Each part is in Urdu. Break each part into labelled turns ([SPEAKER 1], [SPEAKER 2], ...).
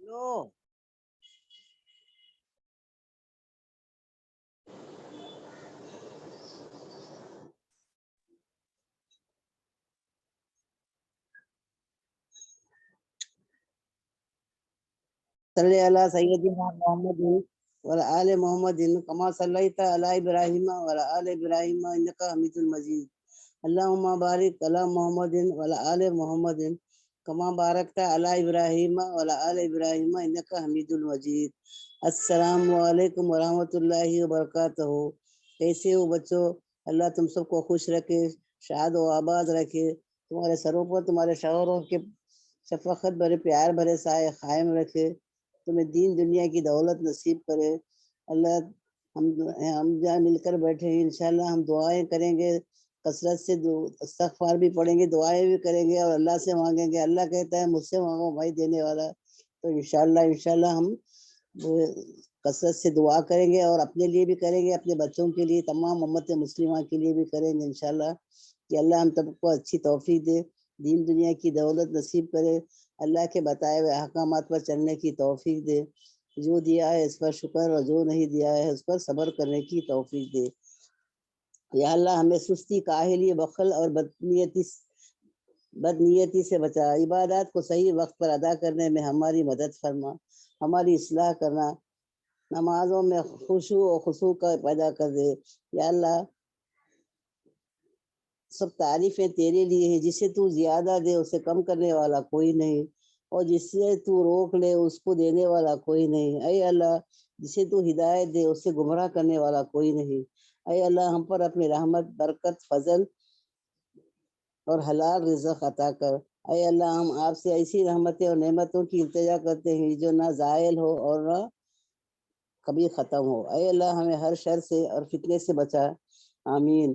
[SPEAKER 1] لو صلی علی سیدنا محمد وعلى آل محمد كما صليت على إبراهيم وعلى آل إبراهيم إنك حميد مجيد اللهم بارك على محمد وعلى آل محمد كما باركت على إبراهيم وعلى آل إبراهيم إنك حميد مجيد۔ السلام علیکم ورحمۃ اللہ وبرکاتہ۔ کیسے ہو بچوں؟ اللہ تم سب کو خوش رکھے، شاد و آباد رکھے، تمہارے سروں پر تمہارے شوہروں کے شفقت بھرے پیار بھرے سائے قائم رکھے، تمہیں دین دنیا کی دولت نصیب کرے۔ اللہ ہم جہاں مل کر بیٹھے ہیں انشاءاللہ ہم دعائیں کریں گے، کثرت سے استغفار بھی پڑھیں گے، دعائیں بھی کریں گے اور اللہ سے مانگیں گے۔ اللہ کہتا ہے مجھ سے مانگو بھائی دینے والا۔ تو انشاءاللہ ہم کثرت سے دعا کریں گے اور اپنے لیے بھی کریں گے، اپنے بچوں کے لیے، تمام امت مسلمہ کے لیے بھی کریں گے انشاءاللہ کہ اللہ ہم سب کو اچھی توفیق دے، دین دنیا کی دولت نصیب کرے، اللہ کے بتائے ہوئے احکامات پر چلنے کی توفیق دے، جو دیا ہے اس پر شکر اور جو نہیں دیا ہے اس پر صبر کرنے کی توفیق دے۔ یا اللہ ہمیں سستی، کاہلی، بخل اور بدنیتی سے بچا، عبادات کو صحیح وقت پر ادا کرنے میں ہماری مدد فرما، ہماری اصلاح کرنا، نمازوں میں خشوع و خضوع کا پیدا کر دے۔ یا اللہ سب تعریفیں تیرے لیے ہیں، جسے تو زیادہ دے اسے کم کرنے والا کوئی نہیں، اور جس سے تو روک لے اس کو دینے والا کوئی نہیں۔ اے اللہ جسے تو ہدایت دے اسے گمراہ کرنے والا کوئی نہیں۔ اے اللہ ہم پر اپنی رحمت، برکت، فضل اور حلال رزق عطا کر۔ اے اللہ ہم آپ سے ایسی رحمتیں اور نعمتوں کی التجا کرتے ہیں جو نہ زائل ہو اور نہ کبھی ختم ہو۔ اے اللہ ہمیں ہر شر سے اور فتنے سے بچا، آمین۔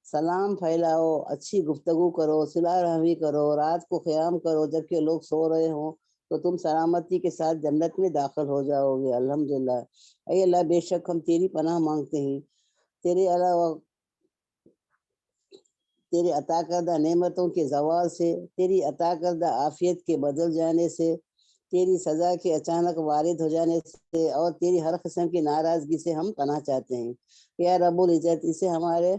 [SPEAKER 1] سلام پھیلاؤ، اچھی گفتگو کرو، صلہ رحمی کرو، رات کو قیام کرو جبکہ لوگ سو رہے ہوں تو تم سلامتی کے ساتھ جنت میں داخل ہو جاؤ گے، الحمدللہ۔ اے اللہ بے شک ہم تیری پناہ مانگتے ہیں، تیرے علاوہ تیرے عطا کردہ نعمتوں کے زوال سے، تیری عطا کردہ عافیت کے بدل جانے سے، تیری سزا کے اچانک وارد ہو جانے سے اور تیری ہر قسم کی ناراضگی سے ہم پناہ چاہتے ہیں۔ یا رب العزت اسے ہمارے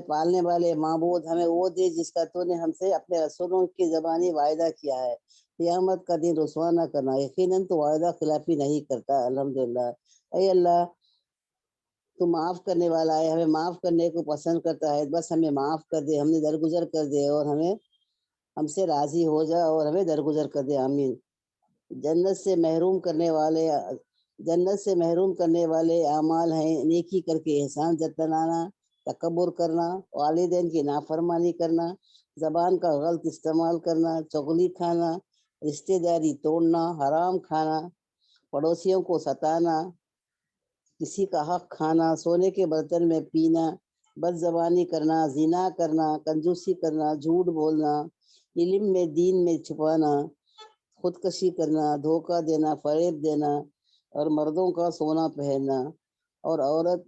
[SPEAKER 1] پالنے والے معبود ہمیں وہ دے جس کا تو نے ہم سے اپنے رسولوں کی زبانی وعدہ کیا ہے، قیامت کا دن رسوا نہ کرنا، یقیناً تو وعدہ خلافی نہیں کرتا، الحمدللہ۔ اے اللہ تو معاف کرنے والا ہے، ہمیں معاف کرنے کو پسند کرتا ہے، بس ہمیں معاف کر دے، ہمیں درگزر کر دے اور ہم سے راضی ہو جا اور ہمیں درگزر کر دے، آمین۔ جنت سے محروم کرنے والے اعمال ہیں نیکی کر کے احسان جتلانا، تکبر کرنا، والدین کی نافرمانی کرنا، زبان کا غلط استعمال کرنا، چغلی کھانا، رشتہ داری توڑنا، حرام کھانا، پڑوسیوں کو ستانا، کسی کا حق کھانا، سونے کے برتن میں پینا، بد زبانی کرنا، زنا کرنا، کنجوسی کرنا، جھوٹ بولنا، علم میں دین میں چھپانا، خودکشی کرنا، دھوکہ دینا، فریب دینا اور مردوں کا سونا پہننا اور عورت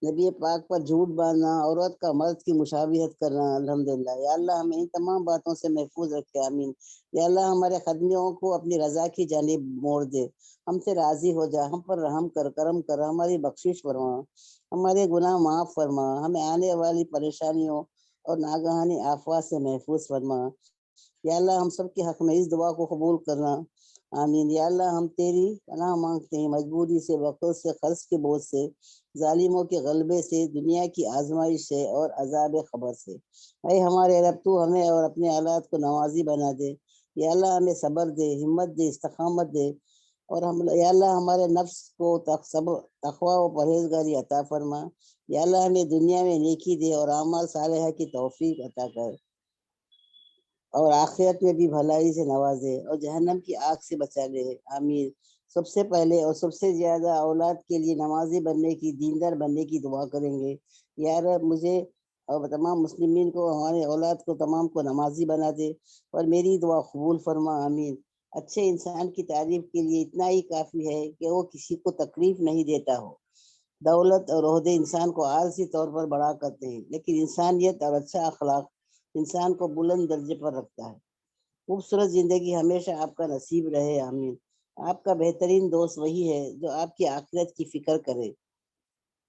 [SPEAKER 1] نبی پاک پر جھوٹ باندھنا، عورت کا مرد کی مشابہت کرنا، الحمدللہ۔ یا اللہ ہمیں ان تمام باتوں سے محفوظ رکھے، آمین۔ یا اللہ ہمارے خدمیوں کو اپنی رضا کی جانب موڑ دے، ہم سے راضی ہو جا، ہم پر رحم کر، کرم کر، ہماری بخشش فرما، ہمارے گناہ معاف فرما، ہمیں آنے والی پریشانیوں اور ناگہانی آفات سے محفوظ فرما۔ یا اللہ ہم سب کے حق میں اس دعا کو قبول کرنا، آمین۔ یا اللہ ہم تیری پناہ مانگتے ہیں مجبوری سے، وقت سے، قرض کے بوجھ سے، ظالموں کے غلبے سے، دنیا کی آزمائش سے اور عذاب قبر سے۔ اے ہمارے رب تو ہمیں اور اپنے اولاد کو نوازی بنا دے۔ یا اللہ ہمیں صبر دے، ہمت دے، استقامت دے، اور یا اللہ ہمارے نفس کو تقوی و پرہیزگاری عطا فرما۔ یا اللہ ہمیں دنیا میں نیکی دے اور اعمال صالحہ کی توفیق عطا کر، اور آخرت میں بھی بھلائی سے نوازے اور جہنم کی آگ سے بچا لے، آمین۔ سب سے پہلے اور سب سے زیادہ اولاد کے لیے نمازی بننے کی، دیندار بننے کی دعا کریں گے۔ یا رب مجھے اور تمام مسلمین کو، ہمارے اولاد کو تمام کو نمازی بنا دے اور میری دعا قبول فرما، آمین۔ اچھے انسان کی تعریف کے لیے اتنا ہی کافی ہے کہ وہ کسی کو تکلیف نہیں دیتا ہو۔ دولت اور عہدے انسان کو عارضی طور پر بڑا کرتے ہیں، لیکن انسانیت اور اچھا اخلاق انسان کو بلند درجے پر رکھتا ہے۔ خوبصورت زندگی ہمیشہ آپ کا نصیب رہے، آمین۔ آپ کا بہترین دوست وہی ہے جو آپ کی آخرت کی فکر کرے،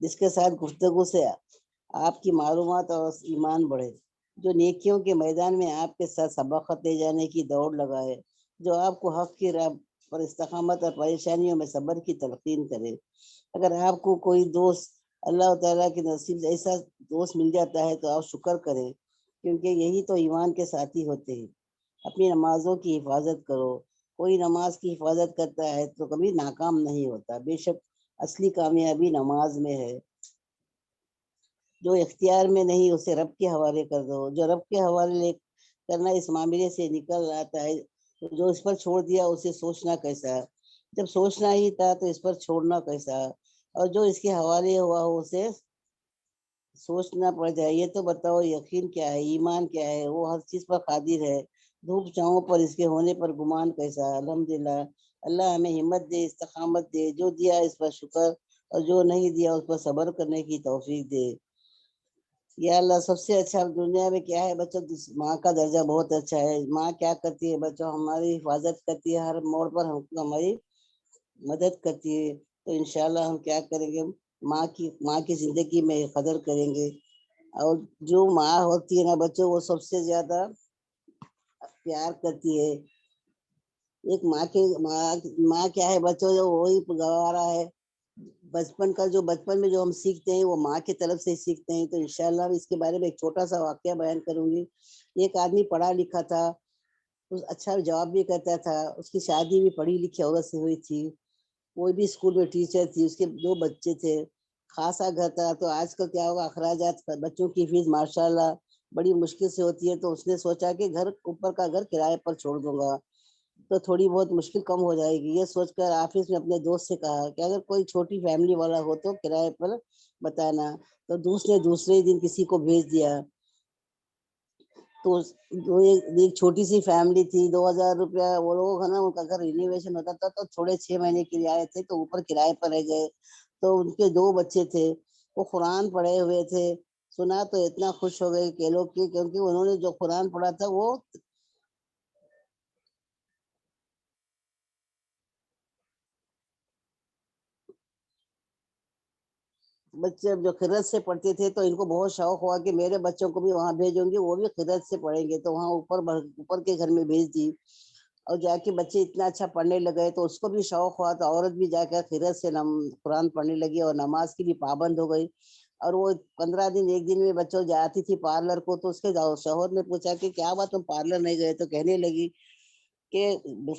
[SPEAKER 1] جس کے ساتھ گفتگو سے آپ کی معلومات اور ایمان بڑھے، جو نیکیوں کے میدان میں آپ کے ساتھ سبقت لے جانے کی دوڑ لگائے، جو آپ کو حق کی راہ پر استقامت اور پریشانیوں میں صبر کی تلقین کرے۔ اگر آپ کو کوئی دوست اللہ تعالیٰ کے نصیب سے ایسا دوست مل جاتا ہے تو آپ شکر کریں، کیونکہ یہی تو ایمان کے ساتھی ہوتے ہیں۔ اپنی نمازوں کی حفاظت کرو، کوئی نماز کی حفاظت کرتا ہے تو کبھی ناکام نہیں ہوتا، بے شک اصلی کامیابی نماز میں ہے۔ جو اختیار میں نہیں اسے رب کے حوالے کر دو، جو رب کے حوالے کرنا اس معاملے سے نکل آتا ہے، جو اس پر چھوڑ دیا اسے سوچنا کیسا، جب سوچنا ہی تھا تو اس پر چھوڑنا کیسا، اور جو اس کے حوالے ہوا ہو اسے سوچنا پڑ جائے۔ یہ تو بتاؤ یقین کیا ہے، ایمان کیا ہے؟ وہ ہر چیز پر قادر ہے، دھوپ چھاؤں پر اس کے ہونے پر گمان کیسا۔ الحمدللہ، اللہ ہمیں ہمت دے، استقامت دے، جو دیا اس پر شکر، اور جو نہیں دیا اس پر صبر کرنے کی توفیق دے۔ یا اللہ، سب سے اچھا دنیا میں کیا ہے بچوں؟ ماں کا درجہ بہت اچھا ہے۔ ماں کیا کرتی ہے بچوں؟ ہماری حفاظت کرتی ہے، ہر موڑ پر ہماری مدد کرتی ہے۔ تو انشاءاللہ ہم کیا کریں گے، ماں کی زندگی میں قدر کریں گے۔ اور جو ماں ہوتی ہے نا بچوں، وہ سب سے زیادہ پیار کرتی ہے۔ ایک ماں کیا ہے بچوں، جو وہی گوارا ہے بچپن میں جو ہم سیکھتے ہیں وہ ماں کی طرف سے سیکھتے ہیں۔ تو انشاءاللہ اس کے بارے میں ایک چھوٹا سا واقعہ بیان کروں گی۔ ایک آدمی پڑھا لکھا تھا، اچھا جاب بھی کرتا تھا، اس کی شادی بھی پڑھی لکھی عورت سے ہوئی تھی، وہ بھی اسکول میں ٹیچر تھی، اس کے 2 بچے تھے، خاصا گھر تھا۔ تو آج کل کیا ہوگا، اخراجات بچوں کی فیس ماشاءاللہ بڑی مشکل سے ہوتی ہے، تو اس نے سوچا کہ اوپر کا گھر کرائے پر چھوڑ دوں گا تو تھوڑی بہت مشکل کم ہو جائے گی۔ یہ سوچ کر آفس میں اپنے دوست سے کہا کہ اگر کوئی چھوٹی فیملی والا ہو تو کرائے پر بتانا۔ تو دوست نے دوسرے دن کسی کو بھیج دیا۔ تو ایک چھوٹی سی فیملی تھی، 2000 روپیہ وہ لوگ ہے نا، ان کا گھر رینوویشن ہوتا تھا، تو تھوڑے 6 مہینے کے لیے آئے تھے، تو اوپر کرائے پر رہ گئے۔ تو ان کے 2 بچے تھے، وہ قرآن پڑھے ہوئے تھے، سنا تو اتنا خوش ہو گئے کہ لوگ کی، کیونکہ انہوں نے جو قرآن پڑھا تھا وہ بچے جو خدمت سے پڑھتے تھے، تو ان کو بہت شوق ہوا کہ میرے بچوں کو بھی وہاں بھیجوں گے، وہ بھی خدمت سے پڑھیں گے۔ تو وہاں اوپر کے گھر میں بھیج دی، اور جا کے بچے اتنا اچھا پڑھنے لگے تو اس کو بھی شوق ہوا، تو عورت بھی جا کر خدمت سے قرآن پڑھنے لگی اور نماز کی بھی پابند ہو گئی۔ اور وہ 15 دن، ایک دن میں بچوں جاتی تھی پارلر کو، تو اس کے شوہر نے پوچھا کہ کیا بات تم پارلر نہیں گئے؟ تو کہنے لگی کہ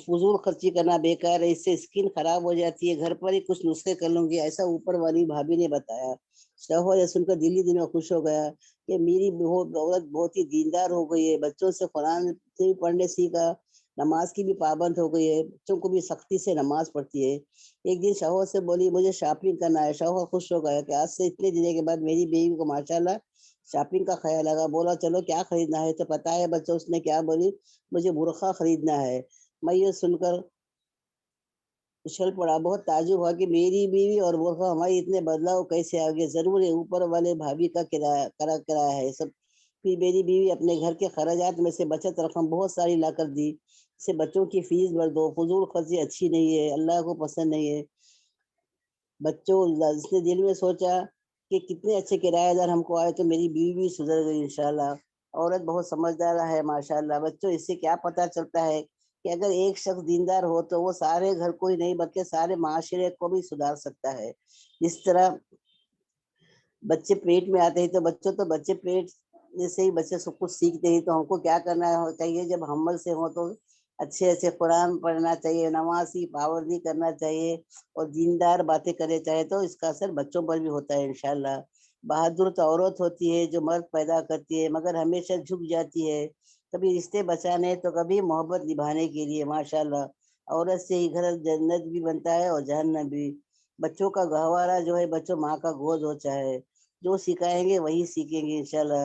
[SPEAKER 1] فضول خرچی کرنا بیکار ہے، اس سے اسکن خراب ہو جاتی ہے، گھر پر ہی کچھ نسخے کر لوں گی، ایسا اوپر والی بھابھی نے بتایا۔ شوہر یہ سن کر دل ہی دل میں خوش ہو گیا کہ میری عورت بہت ہی دیندار ہو گئی ہے، بچوں سے قرآن سے بھی پڑھنے سیکھا، نماز کی بھی پابند ہو گئی ہے، بچوں کو بھی سختی سے نماز پڑھتی ہے۔ ایک دن شوہر سے بولی مجھے شاپنگ کرنا ہے، شوہر خوش ہو گیا کہ آج سے اتنے دنوں کے بعد میری بیوی کو ماشاءاللہ شاپنگ کا خیال آگا۔ بولا چلو کیا خریدنا ہے؟ تو پتا ہے بچوں اس نے کیا بولی، مجھے برقع خریدنا ہے۔ میں یہ سن کر اچھل پڑا، بہت تعجب ہوا کہ میری بیوی اور برقع ہماری اتنے بدلاؤ کیسے آ گئے، ضرور ہے اوپر والے بھابھی کا کرایہ ہے سب۔ پھر میری بیوی اپنے گھر کے خراجات میں سے بچت رقم بہت ساری لا کر دی، سے بچوں کی فیس بھر دو، فضول خرچی اچھی نہیں ہے، اللہ کو پسند نہیں ہے۔ بچوں، اس نے دل میں سوچا کہ کتنے اچھے کرایہ دار ہم کو آئے، تو میری بیوی بھی سدھر گئی انشاءاللہ۔ عورت بہت سمجھدار ہے ماشاءاللہ۔ بچوں، اس سے کیا پتہ چلتا ہے کہ اگر ایک شخص دیندار ہو تو وہ سارے گھر کو ہی نہیں بلکہ سارے معاشرے کو بھی سدھار سکتا ہے۔ جس طرح بچے پیٹ میں آتے ہیں تو بچے پیٹ سے ہی بچے سب کچھ سیکھتے ہیں۔ تو ہم کو کیا کرنا چاہیے، جب حمل سے ہو تو اچھے اچھے قرآن پڑھنا چاہیے، نماز کی پابندی کرنا چاہیے، اور دیندار باتیں کرنے چاہیے، تو اس کا اثر بچوں پر بھی ہوتا ہے انشاءاللہ۔ بہادر تو عورت ہوتی ہے جو مرد پیدا کرتی ہے، مگر ہمیشہ جھک جاتی ہے، کبھی رشتے بچانے تو کبھی محبت نبھانے کے لیے ماشاءاللہ۔ عورت سے ہی گھر جنت بھی بنتا ہے اور جہنم بھی۔ بچوں کا گہوارہ جو ہے، بچوں ماں کا گود ہوتا ہے، جو سکھائیں گے وہی سیکھیں گے انشاءاللہ۔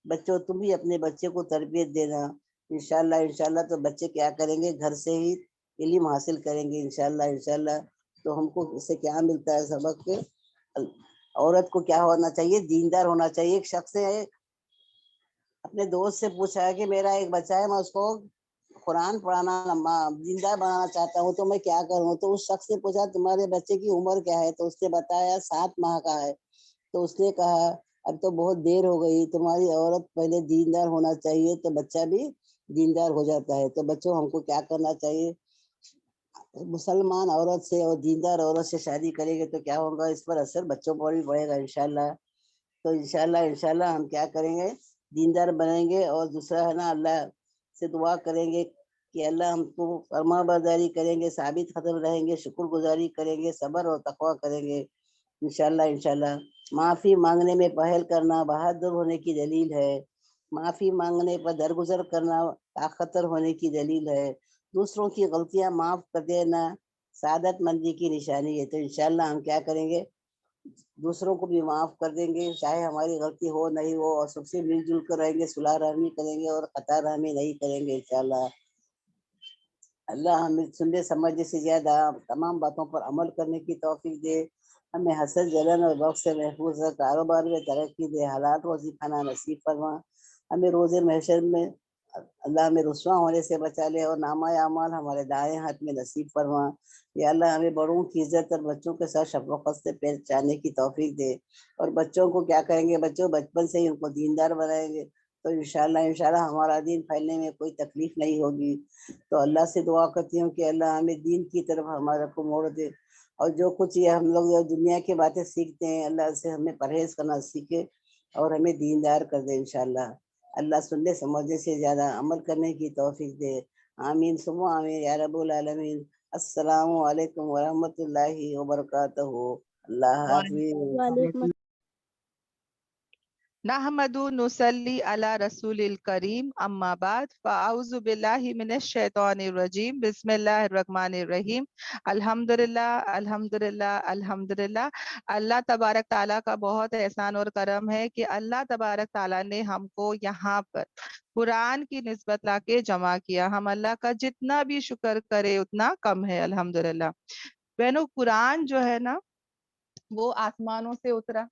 [SPEAKER 1] بچوں، تم بھی اپنے بچے کو تربیت دینا انشاءاللہ تو بچے کیا کریں گے، گھر سے ہی علم حاصل کریں گے انشاءاللہ۔ تو ہم کو اس سے کیا ملتا ہے سبق کے، عورت کو کیا ہونا چاہیے، دیندار ہونا چاہیے۔ ایک شخص ہے اپنے دوست سے پوچھا کہ میرا ایک بچہ ہے، میں اس کو قرآن پڑھانا دیندار بنانا چاہتا ہوں، تو میں کیا کروں؟ تو اس شخص نے پوچھا تمہارے بچے کی عمر کیا ہے؟ تو اس نے بتایا 7 ماہ کا ہے۔ تو اس نے کہا اب تو بہت دیر ہو گئی، تمہاری عورت پہلے دیندار ہونا چاہیے تو بچہ بھی دیندار ہو جاتا ہے۔ تو بچوں ہم کو کیا کرنا چاہیے؟ مسلمان عورت سے اور دیندار عورت سے شادی کریں گے تو کیا ہوگا؟ اس پر اثر بچوں پر بھی پڑے گا انشاءاللہ۔ تو انشاءاللہ ہم کیا کریں گے؟ دیندار بنیں گے، اور دوسرا ہے نا اللہ سے دعا کریں گے کہ اللہ ہم کو فرما برداری کریں گے، ثابت قدم رہیں گے، شکر گزاری کریں گے، صبر اور تقوی کریں گے انشاءاللہ۔ معافی مانگنے میں پہل کرنا بہادر ہونے کی دلیل ہے، معافی مانگنے پر درگزر کرنا طاقتور ہونے کی دلیل ہے، دوسروں کی غلطیاں معاف کر دینا سعادت مندی کی نشانی ہے۔ تو انشاءاللہ ہم کیا کریں گے؟ دوسروں کو بھی معاف کر دیں گے، چاہے ہماری غلطی ہو نہیں ہو، اور سب سے مل جل کر رہیں گے، صلح رحمی کریں گے اور خطا رحمی نہیں کریں گے انشاءاللہ۔ اللہ ہمیں سننے سمجھنے سے زیادہ تمام باتوں پر عمل کرنے کی توفیق دے، ہمیں حسد جلن اور بغض سے محفوظ رکھ، کاروبار میں ترقی دے، حالات روزی کھانا نصیب فرما، ہمیں روز محشر میں اللہ ہمیں رسوا ہونے سے بچا لے، اور نامہ اعمال ہمارے دائیں ہاتھ میں نصیب فرما۔ یا اللہ ہمیں بڑوں کی عزت اور بچوں کے ساتھ شفقت سے پیش آنے کی توفیق دے، اور بچوں کو کیا کریں گے؟ بچوں بچپن سے ہی ان کو دیندار بنائیں گے تو انشاءاللہ ہمارا دین پھیلنے میں کوئی تکلیف نہیں ہوگی۔ تو اللہ سے دعا کرتی ہوں کہ اللہ ہمیں دین کی طرف ہمارا کو موڑ دے، اور جو کچھ یہ ہم لوگ دنیا کی باتیں سیکھتے ہیں اللہ سے ہمیں پرہیز کرنا سیکھے اور ہمیں دیندار کر دے انشاءاللہ۔ اللہ سننے سمجھنے سے زیادہ عمل کرنے کی توفیق دے، آمین ثم آمین یا رب العالمین۔ السلام علیکم ورحمۃ اللہ وبرکاتہ۔ اللہ حافظ۔
[SPEAKER 2] نحمد نصلی علی رسول الکریم اما بعد فاعوذ باللہ من الشیطان الرجیم بسم اللہ الرحمن الرحیم الحمدللہ الحمدللہ الحمدللہ۔ اللہ تبارک تعالیٰ کا بہت احسان اور کرم ہے کہ اللہ تبارک تعالیٰ نے ہم کو یہاں پر قرآن کی نسبت لا کے جمع کیا۔ ہم اللہ کا جتنا بھی شکر کرے اتنا کم ہے الحمدللہ۔ بہنوں قرآن جو ہے نا وہ آسمانوں سے اترا،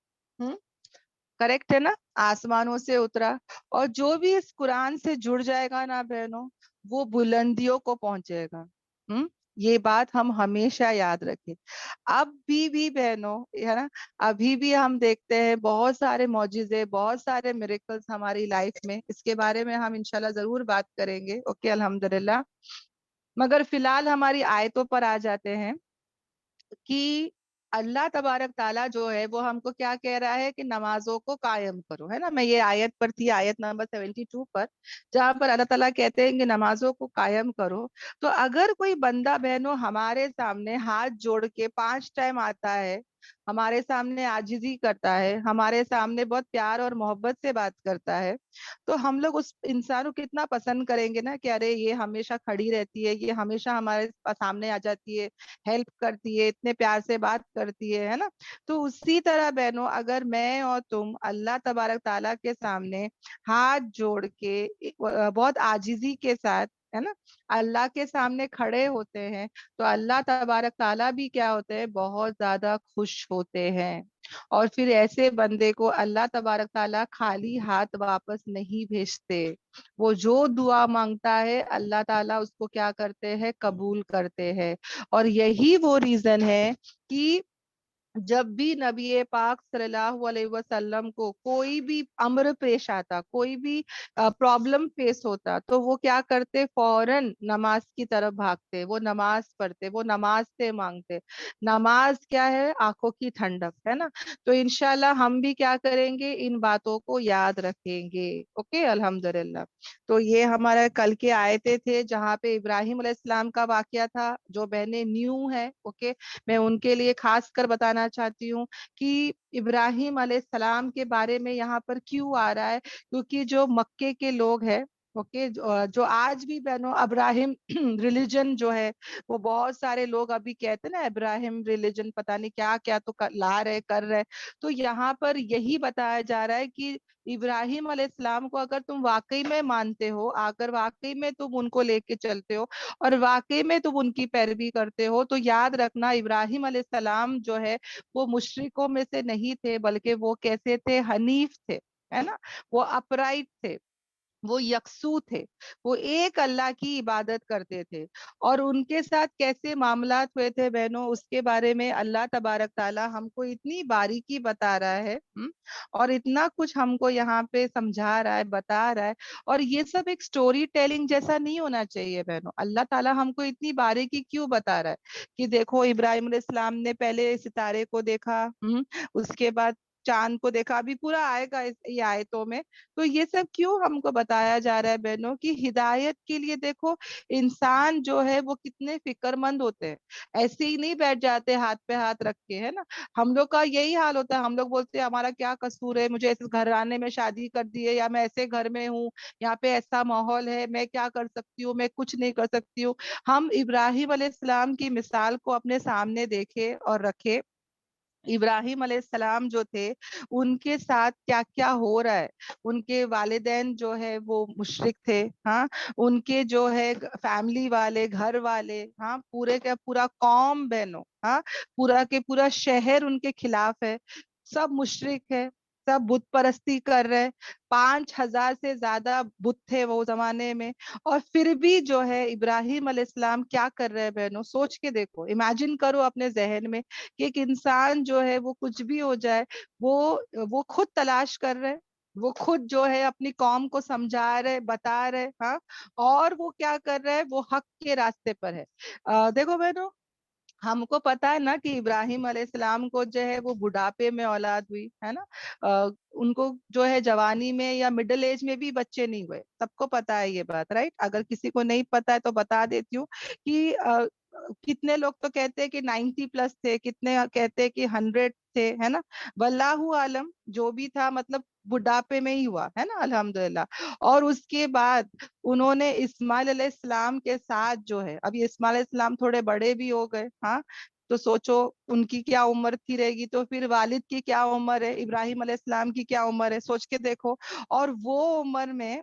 [SPEAKER 2] کریکٹ ہے نا، آسمانوں سے اترا، اور جو بھی اس قرآن سے جڑ جائے گا نا بہنوں وہ بلندیوں کو پہنچے گا۔ یہ بات ہم ہمیشہ یاد رکھیں۔ اب بھی بہنوں ہے نا، ابھی بھی ہم دیکھتے ہیں بہت سارے معجزے، بہت سارے میریکلز ہماری لائف میں، اس کے بارے میں ہم انشاءاللہ ضرور بات کریں گے، اوکے الحمدللہ۔ مگر فی الحال ہماری آیتوں پر آ جاتے ہیں کہ اللہ تبارک تعالیٰ جو ہے وہ ہم کو کیا کہہ رہا ہے کہ نمازوں کو قائم کرو، ہے نا۔ میں یہ آیت پر تھی، آیت نمبر 72 پر، جہاں پر اللہ تعالیٰ کہتے ہیں کہ نمازوں کو قائم کرو۔ تو اگر کوئی بندہ بہنوں ہمارے سامنے ہاتھ جوڑ کے 5 ٹائم آتا ہے، ہمارے سامنے عاجزی کرتا ہے، ہمارے سامنے بہت پیار اور محبت سے بات کرتا ہے، تو ہم لوگ اس انسان کو کتنا پسند کریں گے نا کہ ارے یہ ہمیشہ کھڑی رہتی ہے، یہ ہمیشہ ہمارے سامنے آ جاتی ہے، ہیلپ کرتی ہے، اتنے پیار سے بات کرتی ہے نا۔ تو اسی طرح بہنوں اگر میں اور تم اللہ تبارک تعالیٰ کے سامنے ہاتھ جوڑ کے بہت عاجزی کے ساتھ ہے نا اللہ کے سامنے کھڑے ہوتے ہیں، تو اللہ تبارک تعالیٰ بھی کیا ہوتے ہیں؟ بہت زیادہ خوش ہوتے ہیں، اور پھر ایسے بندے کو اللہ تبارک تعالیٰ خالی ہاتھ واپس نہیں بھیجتے۔ وہ جو دعا مانگتا ہے اللہ تعالیٰ اس کو کیا کرتے ہیں؟ قبول کرتے ہیں۔ اور یہی وہ ریزن ہے کہ جب بھی نبی پاک صلی اللہ علیہ وسلم کو کوئی بھی امر پیش آتا، کوئی بھی پرابلم فیس ہوتا، تو وہ کیا کرتے؟ فوراً نماز کی طرف بھاگتے، وہ نماز پڑھتے، وہ نماز سے مانگتے۔ نماز کیا ہے؟ آنکھوں کی ٹھنڈک ہے نا۔ تو انشاءاللہ ہم بھی کیا کریں گے؟ ان باتوں کو یاد رکھیں گے، اوکے الحمدللہ۔ تو یہ ہمارا کل کے آیتیں تھے جہاں پہ ابراہیم علیہ السلام کا واقعہ تھا۔ جو بہنیں نیو ہے اوکے، میں ان کے لیے خاص کر بتانا چاہتی ہوں کہ ابراہیم علیہ السلام کے بارے میں یہاں پر کیوں آ رہا ہے، کیونکہ جو مکے کے لوگ ہیں اوکے، جو آج بھی بہنوں ابراہیم ریلیجن جو ہے، وہ بہت سارے لوگ ابھی کہتے ہیں نا ابراہیم ریلیجن پتہ نہیں کیا کیا تو لا رہے کر رہے، تو یہاں پر یہی بتایا جا رہا ہے کہ ابراہیم علیہ السلام کو اگر تم واقعی میں مانتے ہو، اگر واقعی میں تم ان کو لے کے چلتے ہو، اور واقعی میں تم ان کی پیروی کرتے ہو، تو یاد رکھنا ابراہیم علیہ السلام جو ہے وہ مشرکوں میں سے نہیں تھے، بلکہ وہ کیسے تھے؟ حنیف تھے، ہے نا، وہ اپرائٹ تھے۔ وہ یکسو تھے, وہ ایک اللہ کی عبادت کرتے تھے. اور ان کے ساتھ کیسے معاملات ہوئے تھے بہنوں, اس کے بارے میں اللہ تبارک تعالیٰ ہم کو اتنی باریکی بتا رہا ہے, اور اتنا کچھ ہم کو یہاں پہ سمجھا رہا ہے, بتا رہا ہے. اور یہ سب ایک سٹوری ٹیلنگ جیسا نہیں ہونا چاہیے بہنوں. اللہ تعالیٰ ہم کو اتنی باریکی کیوں بتا رہا ہے کہ دیکھو ابراہیم علیہ السلام نے پہلے ستارے کو دیکھا, اس کے بعد چاند کو دیکھا, ابھی پورا آئے گا یہ آیتوں میں. تو یہ سب کیوں ہم کو بتایا جا رہا ہے بہنوں, کی ہدایت کے لیے دیکھو انسان جو ہے وہ کتنے فکر مند ہوتے ہیں, ایسے ہی نہیں بیٹھ جاتے ہاتھ پہ ہاتھ رکھ کے, ہے نا. ہم لوگ کا یہی حال ہوتا ہے, ہم لوگ بولتے ہیں ہمارا کیا قصور ہے, مجھے ایسے گھرانے میں شادی کر دی ہے, یا میں ایسے گھر میں ہوں, یہاں پہ ایسا ماحول ہے, میں کیا کر سکتی ہوں, میں کچھ نہیں کر سکتی ہوں. ہم ابراہیم علیہ السلام کی مثال کو اپنے سامنے دیکھے اور رکھے. ابراہیم علیہ السلام جو تھے, ان کے ساتھ کیا کیا ہو رہا ہے. ان کے والدین جو ہے وہ مشرک تھے, ہاں, ان کے جو ہے فیملی والے, گھر والے, ہاں, پورے کا پورا قوم بہنوں, ہاں, پورا کے پورا شہر ان کے خلاف ہے, سب مشرک ہے, سب بت پرستی کر رہے. 5,000 سے زیادہ بت تھے وہ زمانے میں. اور پھر بھی جو ہے ابراہیم علیہ السلام کیا کر رہے ہیں بہنوں, سوچ کے دیکھو, امیجن کرو اپنے ذہن میں کہ ایک انسان جو ہے وہ کچھ بھی ہو جائے, وہ خود تلاش کر رہے, وہ خود جو ہے اپنی قوم کو سمجھا رہے, بتا رہے, ہاں, اور وہ کیا کر رہے, وہ حق کے راستے پر ہے. دیکھو بہنوں, ہم کو پتا ہے نا کہ ابراہیم علیہ السلام کو جو ہے وہ بڑھاپے میں اولاد ہوئی ہے نا, ان کو جو ہے جوانی میں یا مڈل ایج میں بھی بچے نہیں ہوئے, سب کو پتا ہے یہ بات, رائٹ. اگر کسی کو نہیں پتا ہے تو بتا دیتی ہوں کہ کتنے لوگ تو کہتے ہیں کہ 90+ تھے, کتنے کہتے ہیں کہ 100 تھے, ہے نا. واللہ عالم, جو بھی تھا مطلب بڑھاپے میں ہی ہوا ہے نا, الحمدللہ. اور اس کے بعد انہوں نے اسماعیل علیہ السلام کے ساتھ جو ہے, ابھی اسماعیل علیہ السلام تھوڑے بڑے بھی ہو گئے, ہاں, تو سوچو ان کی کیا عمر تھی رہے گی, تو پھر والد کی کیا عمر ہے, ابراہیم علیہ السلام کی کیا عمر ہے, سوچ کے دیکھو. اور وہ عمر میں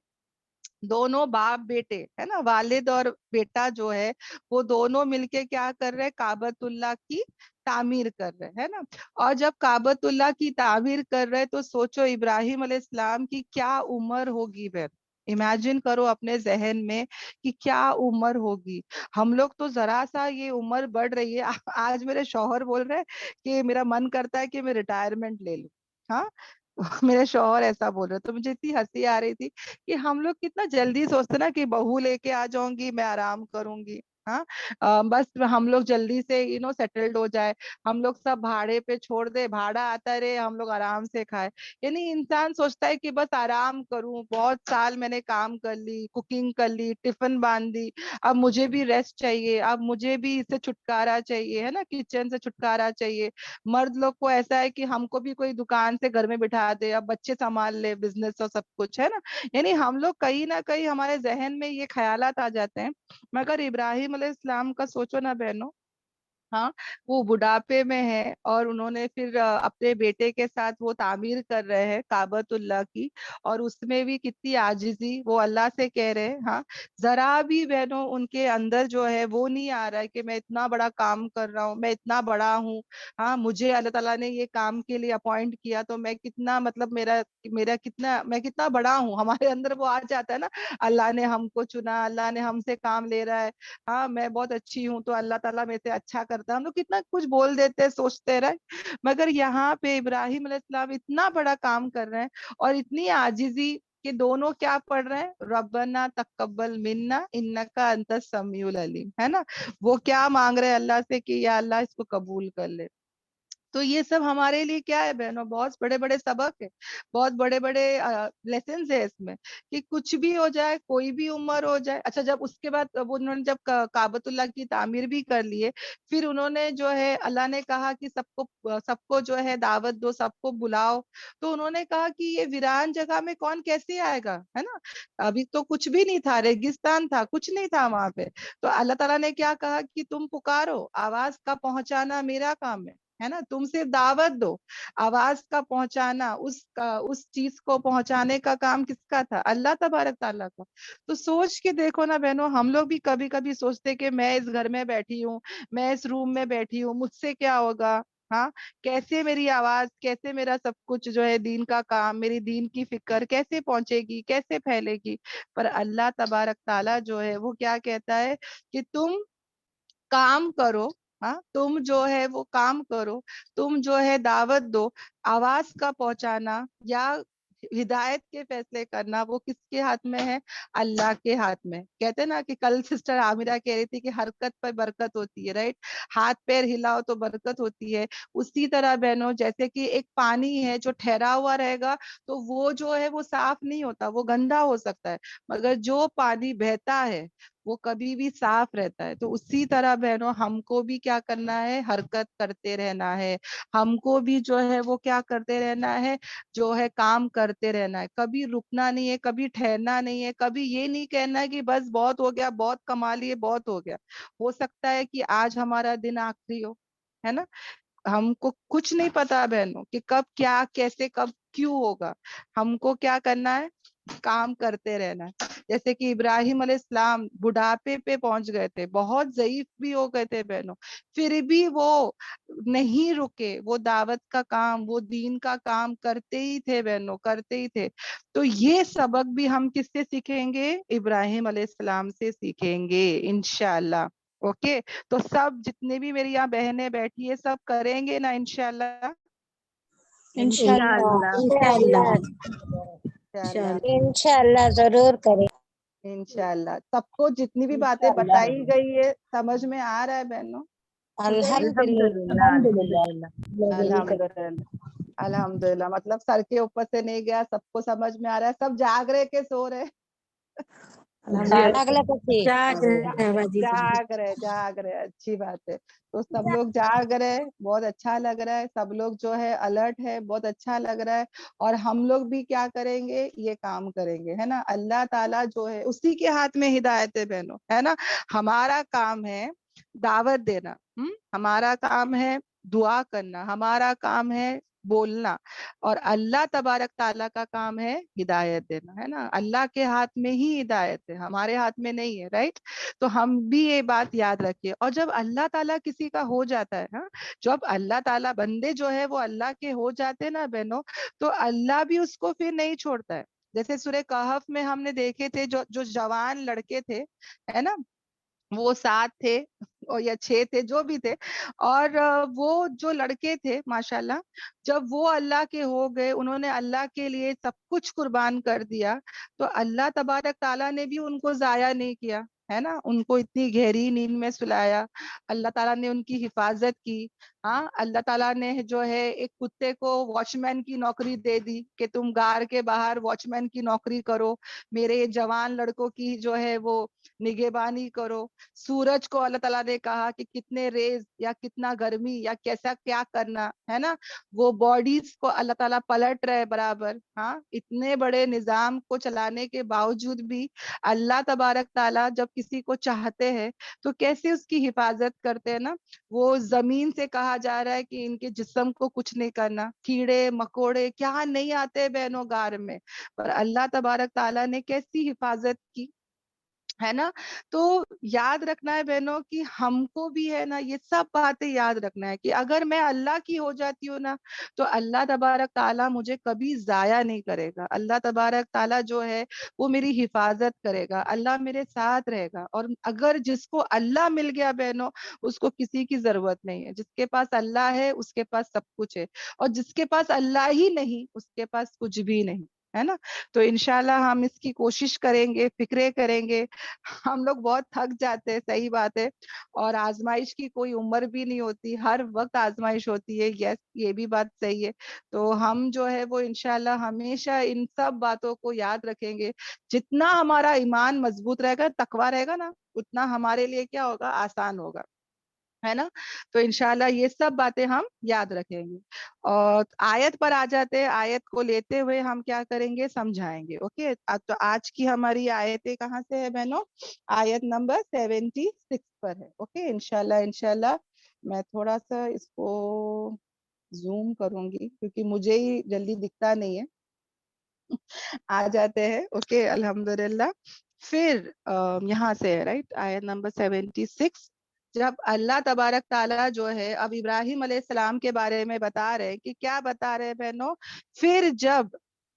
[SPEAKER 2] دونوں باپ بیٹے, ہے نا, والد اور بیٹا جو ہے وہ دونوں مل کے کیا کر رہے, کعبۃ اللہ کی تعمیر کر رہے, ہے نا. اور جب کعبۃ اللہ کی تعمیر کر رہے تو سوچو ابراہیم علیہ السلام کی کیا عمر ہوگی بہن, امیجن کرو اپنے ذہن میں کہ کیا عمر ہوگی. ہم لوگ تو ذرا سا یہ عمر بڑھ رہی ہے, آج میرے شوہر بول رہے کہ میرا من کرتا ہے کہ میں ریٹائرمنٹ لے لوں, ہاں. میرے شوہر ایسا بول رہے, تو مجھے اتنی ہنسی آ رہی تھی کہ ہم لوگ کتنا جلدی سوچتے نا کہ بہو لے کے آ جاؤں گی, میں آرام کروں گی, ہاں, بس ہم لوگ جلدی سے سیٹلڈ ہو جائے, ہم لوگ سب بھاڑے پہ چھوڑ دے, بھاڑا آتا رہے, ہم لوگ آرام سے کھائے. یعنی انسان سوچتا ہے کہ بس آرام کروں, بہت سال میں نے کام کر لی, کوکنگ کر لی, ٹفن باندھ دی, اب مجھے بھی ریسٹ چاہیے, اب مجھے بھی اس سے چھٹکارا چاہیے, ہے نا, کچن سے چھٹکارا چاہیے. مرد لوگ کو ایسا ہے کہ ہم کو بھی کوئی دکان سے گھر میں بٹھا دے, اب بچے سنبھال لے, بزنس اور سب کچھ, ہے نا. یعنی ہم لوگ کہیں نہ کہیں ہمارے ذہن میں یہ خیالات آ جاتے ہیں. مگر ابراہیم علیہ السلام کا سوچو نا بہنوں, ہاں, وہ بڑھاپے میں ہے اور انہوں نے پھر اپنے بیٹے کے ساتھ وہ تعمیر کر رہے ہیں کعبۃ اللہ کی, اور اس میں بھی کتنی عاجزی, وہ اللہ سے کہہ رہے, ہاں, ذرا بھی بہنوں ان کے اندر جو ہے وہ نہیں آ رہا ہے کہ میں اتنا بڑا کام کر رہا ہوں, میں اتنا بڑا ہوں, ہاں, مجھے اللہ تعالیٰ نے یہ کام کے لیے اپوائنٹ کیا تو میں کتنا, مطلب میرا کتنا, میں کتنا بڑا ہوں. ہمارے اندر وہ آ جاتا ہے نا, اللہ نے ہم کو چنا, اللہ نے ہم سے کام لے رہا ہے, ہاں, میں بہت اچھی ہوں تو اللہ تعالیٰ میرے سے اچھا کرتا ہے. ہم لوگ کتنا کچھ بول دیتے, سوچتے رہے. مگر یہاں پہ ابراہیم علیہ السلام اتنا بڑا کام کر رہے ہیں اور اتنی عاجزی کہ دونوں کیا پڑھ رہے ہیں, ربنا تقبل منا انکا انت السمیع العلیم, ہے نا. وہ کیا مانگ رہے ہیں اللہ سے کہ یا اللہ اس کو قبول کر لے. تو یہ سب ہمارے لیے کیا ہے بہنوں, بہت بڑے بڑے سبق ہے, بہت بڑے بڑے لیسنز ہے اس میں, کہ کچھ بھی ہو جائے, کوئی بھی عمر ہو جائے. اچھا, جب اس کے بعد انہوں نے جب کعبۃ اللہ کی تعمیر بھی کر لیے, پھر انہوں نے جو ہے, اللہ نے کہا کہ سب کو جو ہے دعوت دو, سب کو بلاؤ. تو انہوں نے کہا کہ یہ ویران جگہ میں کون کیسے آئے گا, ہے نا, ابھی تو کچھ بھی نہیں تھا, ریگستان تھا, کچھ نہیں تھا وہاں پہ. تو اللہ تعالیٰ نے کیا کہا کہ تم پکارو, آواز کا پہنچانا میرا کام ہے نا, تم صرف دعوت دو, آواز کا پہنچانا, اس چیز کو پہنچانے کا کام کس کا تھا, اللہ تبارک تعالیٰ کا. تو سوچ کے دیکھو نا بہنوں, ہم لوگ بھی کبھی کبھی سوچتے کہ میں اس گھر میں بیٹھی ہوں, میں اس روم میں بیٹھی ہوں, مجھ سے کیا ہوگا, ہاں کیسے میری آواز، کیسے میرا سب کچھ جو ہے دین کا کام، میری دین کی فکر کیسے پہنچے گی، کیسے پھیلے گی. پر اللہ تبارک تعالیٰ جو ہے وہ کیا کہتا ہے کہ تم کام کرو. ہاں تم جو ہے وہ کام کرو، تم جو ہے دعوت دو. آواز کا پہنچانا یا ہدایت کے فیصلے کرنا وہ کس کے ہاتھ میں ہے؟ اللہ کے ہاتھ میں. کہتے ہیں نا کہ کل سسٹر عامرہ کہہ رہی تھی کہ حرکت پر برکت ہوتی ہے، رائٹ؟ ہاتھ پیر ہلاؤ تو برکت ہوتی ہے. اسی طرح بہنوں جیسے کہ ایک پانی ہے جو ٹھہرا ہوا رہے گا تو وہ جو ہے وہ صاف نہیں ہوتا، وہ گندا ہو سکتا ہے، مگر جو پانی بہتا ہے وہ کبھی بھی صاف رہتا ہے. تو اسی طرح بہنوں ہم کو بھی کیا کرنا ہے؟ حرکت کرتے رہنا ہے. ہم کو بھی جو ہے وہ کیا کرتے رہنا ہے؟ جو ہے کام کرتے رہنا ہے. کبھی رکنا نہیں ہے، کبھی ٹھہرنا نہیں ہے. کبھی یہ نہیں کہنا ہے کہ بس بہت ہو گیا، بہت کما لیے، بہت ہو گیا. ہو سکتا ہے کہ آج ہمارا دن آخری ہو، ہے نا؟ ہم کو کچھ نہیں پتا بہنوں کہ کب کیا کیسے کب کیوں ہوگا. ہم کو کیا کرنا ہے؟ کام کرتے رہنا ہے. جیسے کہ ابراہیم علیہ السلام بڑھاپے پہ پہنچ گئے تھے، بہت ضعیف بھی ہو گئے تھے بہنوں، پھر بھی وہ نہیں رکے. وہ دعوت کا کام، وہ دین کا کام کرتے ہی تھے بہنوں، کرتے ہی تھے. تو یہ سبق بھی ہم کس سے سیکھیں گے؟ ابراہیم علیہ السلام سے سیکھیں گے انشاءاللہ. اوکے تو سب جتنے بھی میری یہاں بہنیں بیٹھی ہے سب کریں گے نا انشاءاللہ؟
[SPEAKER 3] انشاءاللہ
[SPEAKER 4] انشاءاللہ
[SPEAKER 2] انشاءاللہ
[SPEAKER 4] انشاءاللہ ضرور کریں.
[SPEAKER 2] انشاءاللہ. سب کو جتنی بھی باتیں
[SPEAKER 1] انشاءاللہ.
[SPEAKER 2] بتائی گئی ہے سمجھ میں آ رہا ہے بہنوں؟
[SPEAKER 4] الحمدللہ.
[SPEAKER 3] الحمدللہ.
[SPEAKER 2] الحمدللہ الحمدللہ. مطلب سر کے اوپر سے نہیں گیا، سب کو سمجھ میں آ رہا ہے، سب جاگ رہے کہ سو رہے؟
[SPEAKER 4] اگلا کچھ
[SPEAKER 3] جاگ رہے ہیں باجی جی.
[SPEAKER 2] جاگ رہے. اچھی بات ہے. تو سب لوگ جاگ رہے، بہت اچھا لگ رہا ہے. سب لوگ جو ہے الرٹ ہے، بہت اچھا لگ رہا ہے. اور ہم لوگ بھی کیا کریں گے؟ یہ کام کریں گے، ہے نا؟ اللہ تعالیٰ جو ہے اسی کے ہاتھ میں ہدایت ہے بہنوں، ہے نا؟ ہمارا کام ہے دعوت دینا، ہمارا کام ہے دعا کرنا، ہمارا کام ہے بولنا، اور اللہ تبارک تعالیٰ کا کام ہے ہدایت دینا، ہے نا؟ اللہ کے ہاتھ میں ہی ہدایت ہے، ہمارے ہاتھ میں نہیں ہے، رائٹ؟ تو ہم بھی یہ بات یاد رکھیے. اور جب اللہ تعالیٰ کسی کا ہو جاتا ہے نا، جب اللہ تعالیٰ بندے جو ہے وہ اللہ کے ہو جاتے نا بہنوں، تو اللہ بھی اس کو پھر نہیں چھوڑتا ہے. جیسے سورہ کہف میں ہم نے دیکھے تھے جو جوان لڑکے تھے، ہے نا؟ وہ 7 تھے اور یا 6 تھے، جو بھی تھے. اور وہ جو لڑکے تھے ماشاءاللہ، جب وہ اللہ کے ہو گئے، انہوں نے اللہ کے لیے سب کچھ قربان کر دیا، تو اللہ تبارک تعالیٰ نے بھی ان کو ضائع نہیں کیا، ہے نا؟ ان کو اتنی گہری نیند میں سلایا، اللہ تعالیٰ نے ان کی حفاظت کی. ہاں اللہ تعالیٰ نے جو ہے ایک کتے کو واچ مین کی نوکری دے دی کہ تم غار کے باہر واچ مین کی نوکری کرو، میرے جوان لڑکوں کی جو ہے وہ نگہبانی کرو. سورج کو اللہ تعالیٰ نے کہا کہ کتنے ریز یا کتنا گرمی یا کیسا کیا کرنا، ہے نا؟ وہ باڈیز کو اللہ تعالیٰ پلٹ رہے برابر. ہاں اتنے بڑے نظام کو چلانے کے باوجود بھی اللہ تبارک تعالیٰ جب کسی کو چاہتے ہیں تو کیسے اس کی حفاظت کرتے ہیں نا. وہ زمین سے کہا جا رہا ہے کہ ان کے جسم کو کچھ نہیں کرنا، کیڑے مکوڑے کیا نہیں آتے بہنوں غار میں، پر اللہ تبارک تعالیٰ نے کیسی حفاظت کی، ہے نا؟ تو یاد رکھنا ہے بہنوں کہ ہم کو بھی ہے نا یہ سب باتیں یاد رکھنا ہے کہ اگر میں اللہ کی ہو جاتی ہوں نا تو اللہ تبارک تعالیٰ مجھے کبھی ضائع نہیں کرے گا. اللہ تبارک تعالیٰ جو ہے وہ میری حفاظت کرے گا، اللہ میرے ساتھ رہے گا. اور اگر جس کو اللہ مل گیا بہنوں، اس کو کسی کی ضرورت نہیں ہے. جس کے پاس اللہ ہے اس کے پاس سب کچھ ہے، اور جس کے پاس اللہ ہی نہیں اس کے پاس کچھ بھی نہیں، ہے نا؟ تو انشاءاللہ ہم اس کی کوشش کریں گے، فکرے کریں گے. ہم لوگ بہت تھک جاتے ہیں، صحیح بات ہے، اور آزمائش کی کوئی عمر بھی نہیں ہوتی، ہر وقت آزمائش ہوتی ہے. یس یہ بھی بات صحیح ہے. تو ہم جو ہے وہ انشاءاللہ ہمیشہ ان سب باتوں کو یاد رکھیں گے. جتنا ہمارا ایمان مضبوط رہے گا، تقویٰ رہے گا نا، اتنا ہمارے لیے کیا ہوگا؟ آسان ہوگا، ہے نا؟ تو انشاءاللہ یہ سب باتیں ہم یاد رکھیں گے. اور آیت پر آ جاتے ہیں، آیت کو لیتے ہوئے ہم کیا کریں گے؟ سمجھائیں گے. اوکے تو آج کی ہماری آیتیں کہاں سے ہے بہنوں؟ آیت نمبر 76 پر ہے. اوکے انشاءاللہ میں تھوڑا سا اس کو زوم کروں گی کیونکہ مجھے ہی جلدی دکھتا نہیں ہے. آ جاتے ہیں. اوکے الحمدللہ. پھر یہاں سے ہے رائٹ آیت نمبر 76. جب اللہ تبارک تعالیٰ جو ہے اب ابراہیم علیہ السلام کے بارے میں بتا رہے کہ کیا بتا رہے بہنوں، پھر جب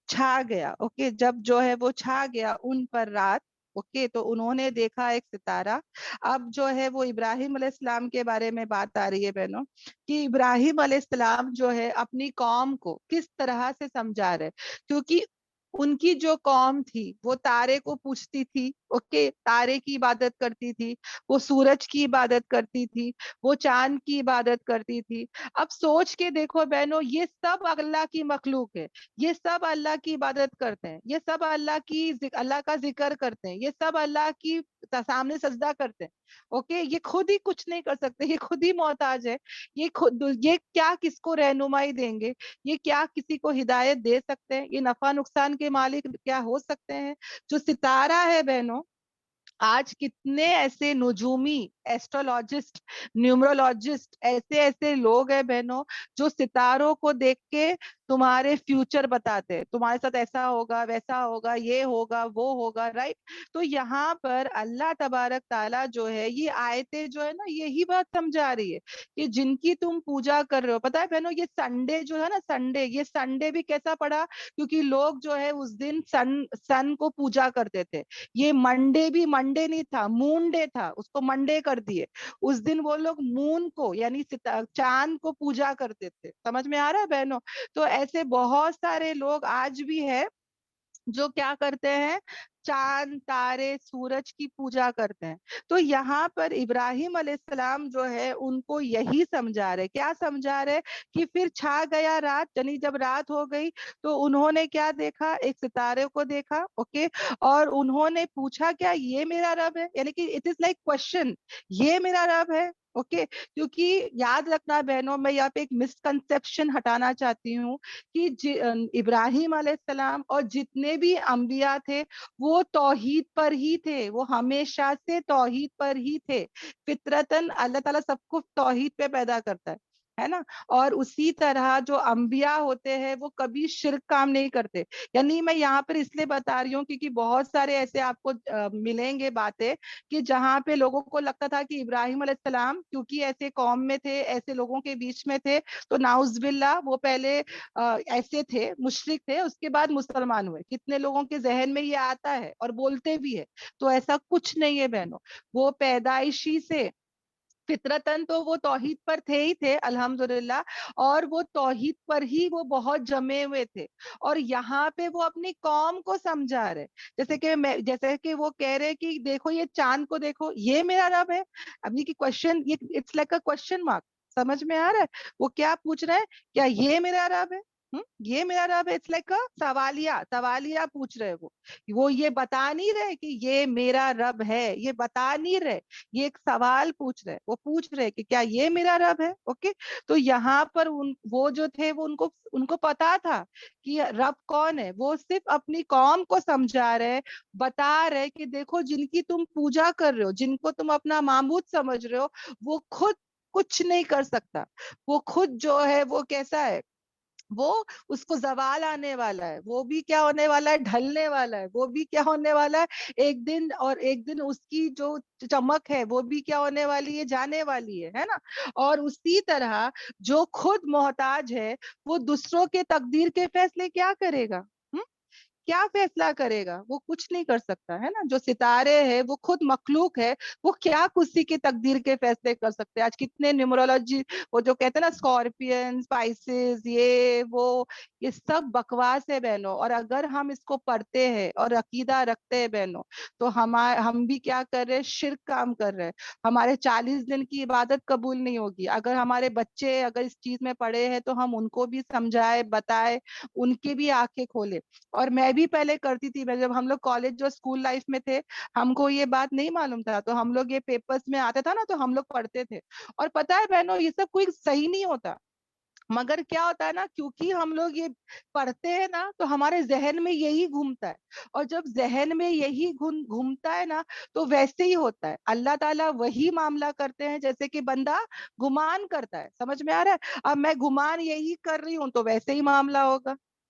[SPEAKER 2] چھا گیا، اوکے، جب جو ہے وہ چھا گیا ان پر رات، اوکے، تو انہوں نے دیکھا ایک ستارہ. اب جو ہے وہ ابراہیم علیہ السلام کے بارے میں بات آ رہی ہے بہنوں کہ ابراہیم علیہ السلام جو ہے اپنی قوم کو کس طرح سے سمجھا رہے، کیونکہ ان کی جو قوم تھی وہ تارے کو پوجتی تھی، اوکے، تارے کی عبادت کرتی تھی، وہ سورج کی عبادت کرتی تھی، وہ چاند کی عبادت کرتی تھی. اب سوچ کے دیکھو بہنوں، یہ سب اللہ کی مخلوق ہے، یہ سب اللہ کی عبادت کرتے ہیں، یہ سب اللہ کا ذکر کرتے ہیں، یہ سب اللہ کی سامنے سجدہ کرتے ہیں، اوکے، یہ خود ہی کچھ نہیں کر سکتے، یہ خود ہی محتاج ہے، یہ کیا کس کو رہنمائی دیں گے، یہ کیا کسی کو ہدایت دے سکتے ہیں، یہ نفع نقصان کے مالک کیا ہو سکتے ہیں؟ جو ستارہ ہے بہنوں، آج کتنے ایسے نجومی، ایسٹرولوجسٹ، نیومرولوجسٹ، ایسے ایسے لوگ ہیں بہنوں جو ستاروں کو دیکھ کے تمہارے فیوچر بتاتے ہیں، تمہارے ساتھ ایسا ہوگا، ویسا ہوگا، یہ ہوگا، وہ ہوگا، رائٹ؟ تو یہاں پر اللہ تبارک تعالیٰ جو ہے یہ آیتیں جو ہے نا یہی بات سمجھا رہی ہے کہ جن کی تم پوجا کر رہے ہو. پتا ہے بہنوں، یہ سنڈے جو ہے نا، سنڈے، یہ سنڈے بھی کیسا پڑا؟ کیونکہ لوگ جو ہے اس دن سن کو پوجا کرتے تھے. یہ منڈے بھی منڈے نہیں تھا، مون ڈے تھا، اس کو منڈے کر دیے. اس دن وہ لوگ مون کو یعنی چاند کو پوجا کرتے تھے. سمجھ میں آ رہا ہے بہنوں؟ تو ایسے بہت سارے لوگ آج بھی ہے جو کیا کرتے ہیں، چاند، تارے، سورج کی پوجا کرتے ہیں. تو یہاں پر ابراہیم علیہ السلام جو ہے ان کو یہی سمجھا رہے. کیا سمجھا رہے؟ کہ پھر چھا گیا رات، یعنی جب رات ہو گئی تو انہوں نے کیا دیکھا؟ ایک ستارے کو دیکھا، اوکے، اور انہوں نے پوچھا کیا یہ میرا رب ہے؟ یعنی کہ اٹ از لائک کوشچن، یہ میرا رب ہے، اوکے. کیونکہ یاد رکھنا بہنوں، میں یہاں پہ ایک مسکنسپشن ہٹانا چاہتی ہوں کہ ابراہیم علیہ السلام اور جتنے بھی انبیاء تھے وہ توحید پر ہی تھے، وہ ہمیشہ سے توحید پر ہی تھے. فطرتاً اللہ تعالیٰ سب کو توحید پہ پیدا کرتا ہے نا. اور اسی طرح جو انبیاء ہوتے ہیں وہ کبھی شرک کام نہیں کرتے. یعنی میں یہاں پر اس لیے بتا رہی ہوں کیونکہ بہت سارے ایسے آپ کو ملیں گے باتیں کہ جہاں پہ لوگوں کو لگتا تھا کہ ابراہیم علیہ السلام کیونکہ ایسے قوم میں تھے، ایسے لوگوں کے بیچ میں تھے، تو نعوذ باللہ وہ پہلے ایسے تھے، مشرک تھے، اس کے بعد مسلمان ہوئے. کتنے لوگوں کے ذہن میں یہ آتا ہے اور بولتے بھی ہے. تو ایسا کچھ نہیں ہے بہنوں، وہ پیدائشی سے فطرتاً تو وہ توحید پر تھے ہی تھے الحمدللہ، اور وہ توحید پر ہی وہ بہت جمے ہوئے تھے. اور یہاں پہ وہ اپنی قوم کو سمجھا رہے، جیسے کہ وہ کہہ رہے کہ دیکھو یہ چاند کو دیکھو، یہ میرا رب ہے. ابھی کی کوشچن، یہ it's like a question mark. سمجھ میں آ رہا ہے وہ کیا پوچھ رہے ہیں؟ کیا یہ میرا رب ہے؟ یہ میرا رب ہے. اٹس لائک سوالیہ پوچھ رہے. وہ یہ بتا نہیں رہے کہ یہ میرا رب ہے، یہ بتا نہیں رہے، یہ ایک سوال پوچھ رہے. وہ پوچھ رہے کہ کیا یہ میرا رب ہے؟ اوکے. تو یہاں پر وہ جو تھے وہ ان کو پتا تھا کہ رب کون ہے. وہ صرف اپنی قوم کو سمجھا رہے، بتا رہے کہ دیکھو جن کی تم پوجا کر رہے ہو، جن کو تم اپنا معبود سمجھ رہے ہو، وہ خود کچھ نہیں کر سکتا. وہ خود جو ہے وہ کیسا ہے، وہ اس کو زوال آنے والا ہے، وہ بھی کیا ہونے والا ہے، ڈھلنے والا ہے. وہ بھی کیا ہونے والا ہے ایک دن، اور ایک دن اس کی جو چمک ہے وہ بھی کیا ہونے والی ہے، جانے والی ہے نا. اور اسی طرح جو خود محتاج ہے وہ دوسروں کے تقدیر کے فیصلے کیا کرے گا؟ کیا فیصلہ کرے گا؟ وہ کچھ نہیں کر سکتا ہے نا. جو ستارے ہیں وہ خود مخلوق ہے، وہ کیا کسی کی تقدیر کے فیصلے کر سکتے ہیں؟ آج کتنے نیومرولوجی، وہ جو کہتے ہیں نا اسکارپین، اسپائسز، یہ سب بکواس ہے بہنوں. اور اگر ہم اس کو پڑھتے ہیں اور عقیدہ رکھتے ہیں بہنوں تو ہم بھی کیا کر رہے ہیں؟ شرک کام کر رہے ہیں. ہمارے 40 دن کی عبادت قبول نہیں ہوگی. اگر ہمارے بچے اگر اس چیز میں پڑے ہیں تو ہم ان کو بھی سمجھائے، بتائے، ان کی بھی آنکھیں کھولے. اور میں بھی پہلے کرتی تھی، جب ہم لوگ کالج جو اسکول لائف میں تھے ہم کو یہ بات نہیں معلوم تھا تو ہم لوگ یہ پیپرز میں آتا تھا نا تو ہم لوگ پڑھتے تھے. اور پتہ ہے بہنوں یہ سب کوئی صحیح نہیں ہوتا، مگر کیا ہوتا ہے نا، کیونکہ ہم لوگ یہ پڑھتے ہیں نا تو ہمارے ذہن میں یہی گھومتا ہے. اور جب ذہن میں یہی گھومتا ہے نا تو ویسے ہی ہوتا ہے. اللہ تعالیٰ وہی معاملہ کرتے ہیں جیسے کہ بندہ گمان کرتا ہے. سمجھ میں آ رہا ہے؟ اب میں گمان یہی کر رہی ہوں تو ویسے ہی معاملہ ہوگا.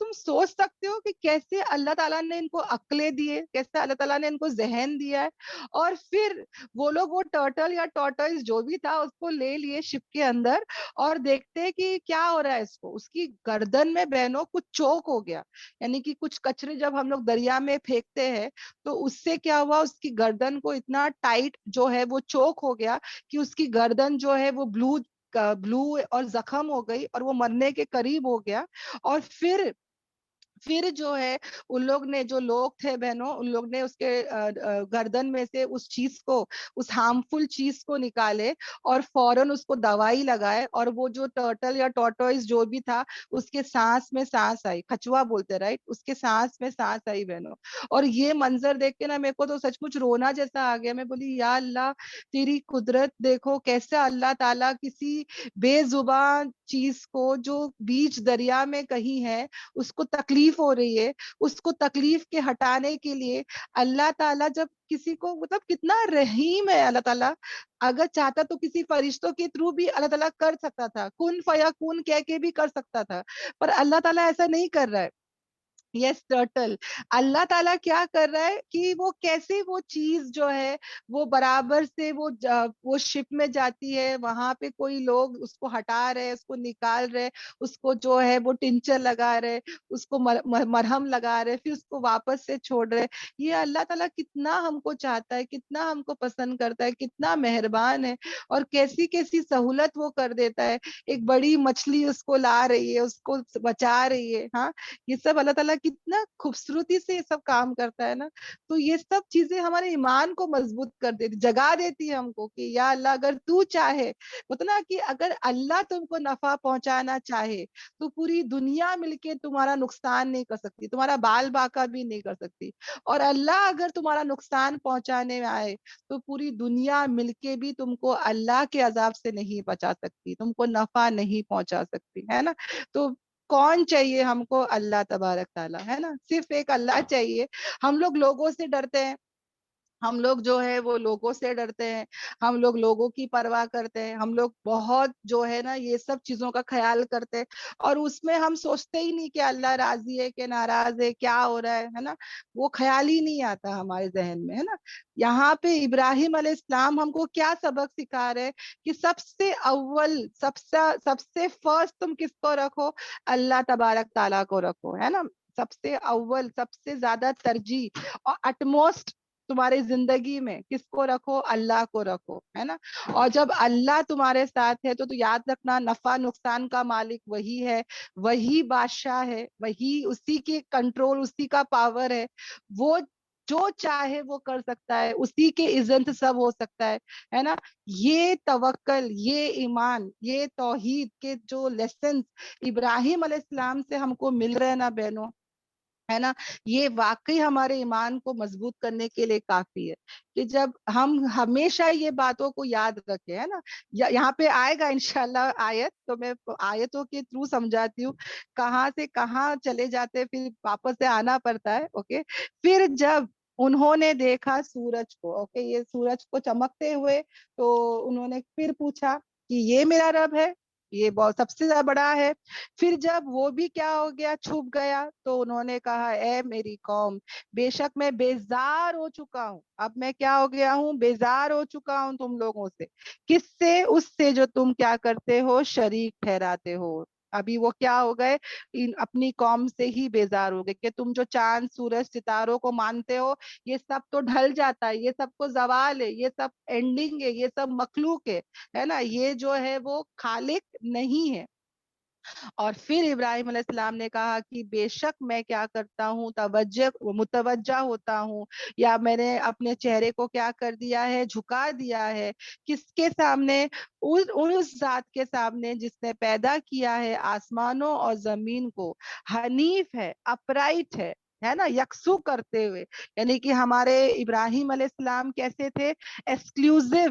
[SPEAKER 2] تم سوچ سکتے ہو کہ کیسے اللہ تعالیٰ نے ان کو عقلیں دیے, کیسے اللہ تعالیٰ نے ان کو ذہن دیا ہے. اور پھر وہ لوگ وہ ٹرٹل یا ٹورٹوائز جو بھی تھا اس کو لے لیے شپ کے اندر, اور دیکھتے کہ کیا ہو رہا ہے اس کو, اس کی گردن میں بہنوں کچھ چوک ہو گیا. یعنی کہ کچھ کچرے جب ہم لوگ دریا میں پھینکتے ہیں تو اس سے کیا ہوا, اس کی گردن کو اتنا ٹائٹ جو ہے وہ چوک ہو گیا کہ اس کی گردن جو ہے وہ بلو اور زخم ہو گئی اور وہ مرنے کے قریب ہو گیا. اور پھر جو ہے ان لوگ نے, جو لوگ تھے بہنوں, ان لوگ نے اس کے گردن میں سے اس چیز کو, اس ہارمفل چیز کو نکالے اور فوراً اس کو دوائی لگائے, اور وہ جو ٹرٹل یا ٹورٹوائز جو بھی تھا اس کے سانس میں سانس آئی, کچوا بولتے رائٹ, اس کے سانس میں سانس آئی بہنوں. اور یہ منظر دیکھ کے نا میرے کو تو سچ مچ رونا جیسا آ گیا. میں بولی یا اللہ تیری قدرت دیکھو, کیسے اللہ تعالیٰ کسی بے زبان چیز کو جو بیچ دریا میں کہیں ہے, اس کو تکلیف ہو رہی ہے, اس کو تکلیف کے ہٹانے کے لیے اللہ تعالیٰ جب کسی کو, مطلب کتنا رحیم ہے اللہ تعالیٰ. اگر چاہتا تو کسی فرشتوں کے تھرو بھی اللہ تعالیٰ کر سکتا تھا, کن فیکون کہہ کے بھی کر سکتا تھا, پر اللہ تعالیٰ ایسا نہیں کر رہا ہے. یس ٹرٹل, اللہ تعالیٰ کیا کر رہا ہے کہ وہ کیسے وہ چیز جو ہے وہ برابر سے وہ شپ میں جاتی ہے, وہاں پہ کوئی لوگ اس کو ہٹا رہے, اس کو نکال رہے, اس کو جو ہے وہ ٹنچر لگا رہے, اس کو مرہم لگا رہے, پھر اس کو واپس سے چھوڑ رہے. یہ اللہ تعالیٰ کتنا ہم کو چاہتا ہے, کتنا ہم کو پسند کرتا ہے, کتنا مہربان ہے, اور کیسی کیسی سہولت وہ کر دیتا ہے. ایک بڑی مچھلی اس کو لا رہی ہے, اس کو بچا رہی ہے. ہاں, یہ سب اللہ تعالیٰ کتنا خوبصورتی سے یہ سب کام کرتا ہے نا. تو یہ سب چیزیں ہمارے ایمان کو مضبوط کر دیتی, جگا دیتی ہے ہم کو کہ یا اللہ اگر تو چاہے, اتنا کہ اگر اللہ تم کو نفع پہنچانا چاہے تو پوری دنیا مل کے تمہارا نقصان نہیں کر سکتی, تمہارا بال باقا بھی نہیں کر سکتی. اور اللہ اگر تمہارا نقصان پہنچانے میں آئے تو پوری دنیا مل کے بھی تم کو اللہ کے عذاب سے نہیں بچا سکتی, تم کو نفع نہیں پہنچا سکتی, ہے نا. تو کون چاہیے ہم کو, اللہ تبارک تعالیٰ, ہے نا, صرف ایک اللہ چاہیے. ہم لوگ لوگوں سے ڈرتے ہیں, ہم لوگ جو ہے وہ لوگوں سے ڈرتے ہیں, ہم لوگ لوگوں کی پرواہ کرتے ہیں, ہم لوگ بہت جو ہے نا یہ سب چیزوں کا خیال کرتے ہیں, اور اس میں ہم سوچتے ہی نہیں کہ اللہ راضی ہے کہ ناراض ہے, کیا ہو رہا ہے نا, وہ خیال ہی نہیں آتا ہمارے ذہن میں, ہے نا. یہاں پہ ابراہیم علیہ السلام ہم کو کیا سبق سکھا رہے کہ سب سے اول, سب سے فرسٹ تم کس کو رکھو, اللہ تبارک تعالیٰ کو رکھو, ہے نا. سب سے اول, سب سے زیادہ ترجیح اور اٹموسٹ تمہاری زندگی میں کس کو رکھو, اللہ کو رکھو, ہے نا. اور جب اللہ تمہارے ساتھ ہے تو یاد رکھنا نفع نقصان کا مالک وہی ہے, وہی بادشاہ ہے, وہی, اسی کے کنٹرول, اسی کا پاور ہے. وہ جو چاہے وہ کر سکتا ہے, اسی کے اذن سے سب ہو سکتا ہے نا. یہ توکل, یہ ایمان, یہ توحید کے جو لیسنز ابراہیم علیہ السلام سے ہم کو مل رہے ہیں نا بہنوں, ہے نا, یہ واقعی ہمارے ایمان کو مضبوط کرنے کے لیے کافی ہے کہ جب ہم ہمیشہ یہ باتوں کو یاد رکھیں, ہے نا. یہاں پہ آئے گا انشاءاللہ آیت, تو میں آیتوں کے تھرو سمجھاتی ہوں, کہاں سے کہاں چلے جاتے, پھر واپس سے آنا پڑتا ہے. اوکے, پھر جب انہوں نے دیکھا سورج کو, اوکے, یہ سورج کو چمکتے ہوئے, تو انہوں نے پھر پوچھا کہ یہ میرا رب ہے, یہ بہت سب سے زیادہ بڑا ہے. پھر جب وہ بھی کیا ہو گیا, چھپ گیا, تو انہوں نے کہا اے میری قوم, بے شک میں بیزار ہو چکا ہوں, اب میں کیا ہو گیا ہوں, بیزار ہو چکا ہوں تم لوگوں سے. کس سے, اس سے جو تم کیا کرتے ہو, شریک ٹھہراتے ہو. ابھی وہ کیا ہو گئے, اپنی قوم سے ہی بیزار ہو گئے کہ تم جو چاند سورج ستاروں کو مانتے ہو, یہ سب تو ڈھل جاتا ہے, یہ سب کو زوال ہے, یہ سب اینڈنگ ہے, یہ سب مخلوق ہے نا, یہ جو ہے وہ خالق نہیں ہے. اور پھر ابراہیم علیہ السلام نے کہا کہ بے شک میں کیا کرتا ہوں, متوجہ ہوتا ہوں, یا میں نے اپنے چہرے کو کیا کر دیا ہے, جھکا دیا ہے. کس کے سامنے, اس ذات کے سامنے جس نے پیدا کیا ہے آسمانوں اور زمین کو, حنیف ہے, اپرائٹ ہے نا, یکسو کرتے ہوئے. یعنی کہ ہمارے ابراہیم علیہ السلام کیسے تھے, ایکسکلوسیو,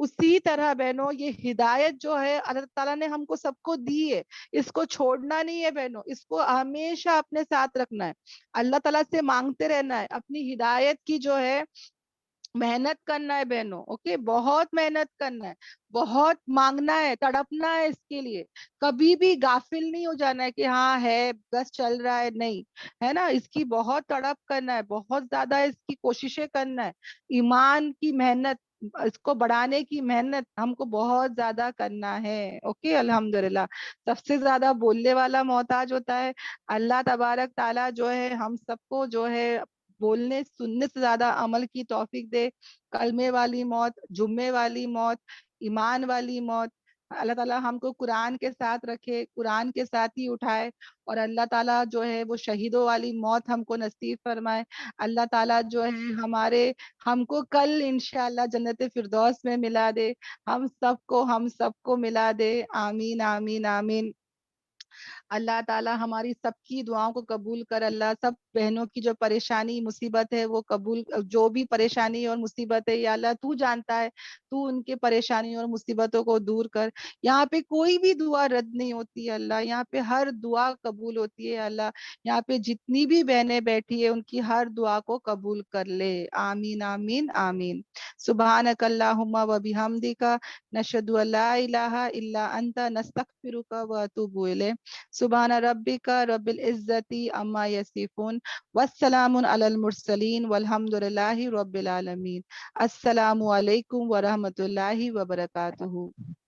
[SPEAKER 2] اسی طرح بہنوں یہ ہدایت جو ہے اللہ تعالیٰ نے ہم کو سب کو دی ہے، اس کو چھوڑنا نہیں ہے بہنوں، اس کو ہمیشہ اپنے ساتھ رکھنا ہے، اللہ تعالیٰ سے مانگتے رہنا ہے، اپنی ہدایت کی جو ہے محنت کرنا ہے بہنوں، اوکے، بہت محنت کرنا ہے، بہت مانگنا ہے، تڑپنا ہے اس کے لیے، کبھی بھی غافل نہیں ہو جانا ہے کہ ہاں ہے بس چل رہا ہے، نہیں ہے نا، اس کی بہت تڑپ کرنا ہے، بہت زیادہ اس کی کوششیں کرنا ہے، ایمان کی محنت، اس کو بڑھانے کی محنت ہم کو بہت زیادہ کرنا ہے، اوکے، الحمدللہ۔ سب سے زیادہ بولنے والا محتاج ہوتا ہے اللہ تبارک تعالیٰ، جو ہے ہم سب کو جو ہے بولنے سننے سے زیادہ عمل کی توفیق دے، کلمے والی موت، جمعے والی موت، ایمان والی موت، اللہ تعالیٰ ہم کو قرآن کے ساتھ رکھے، قرآن کے ساتھ ہی اٹھائے، اور اللہ تعالیٰ جو ہے وہ شہیدوں والی موت ہم کو نصیب فرمائے، اللہ تعالیٰ جو ہے ہم کو کل انشاءاللہ جنت فردوس میں ملا دے، ہم سب کو ملا دے، آمین آمین آمین۔ اللہ تعالیٰ ہماری سب کی دعاؤں کو قبول کر، اللہ سب بہنوں کی جو پریشانی مصیبت ہے وہ قبول، جو بھی پریشانی اور مصیبت ہے یا اللہ تو جانتا ہے، تو ان کے پریشانی اور مصیبتوں کو دور کر، یہاں پہ کوئی بھی دعا رد نہیں ہوتی ہے اللہ، یہاں پہ ہر دعا قبول ہوتی ہے اللہ، یہاں پہ جتنی بھی بہنیں بیٹھی ہے ان کی ہر دعا کو قبول کر لے، آمین آمین آمین۔ سبحانک اللہم و بحمدک، نشہد ان لا الہ الا انت، نستغفرک و اتوب الیک۔ سبحان ربک رب العزت عما یصفون، والسلام علی المرسلین، والحمد للہ رب العالمین۔ السلام علیکم ورحمۃ اللہ وبرکاتہ۔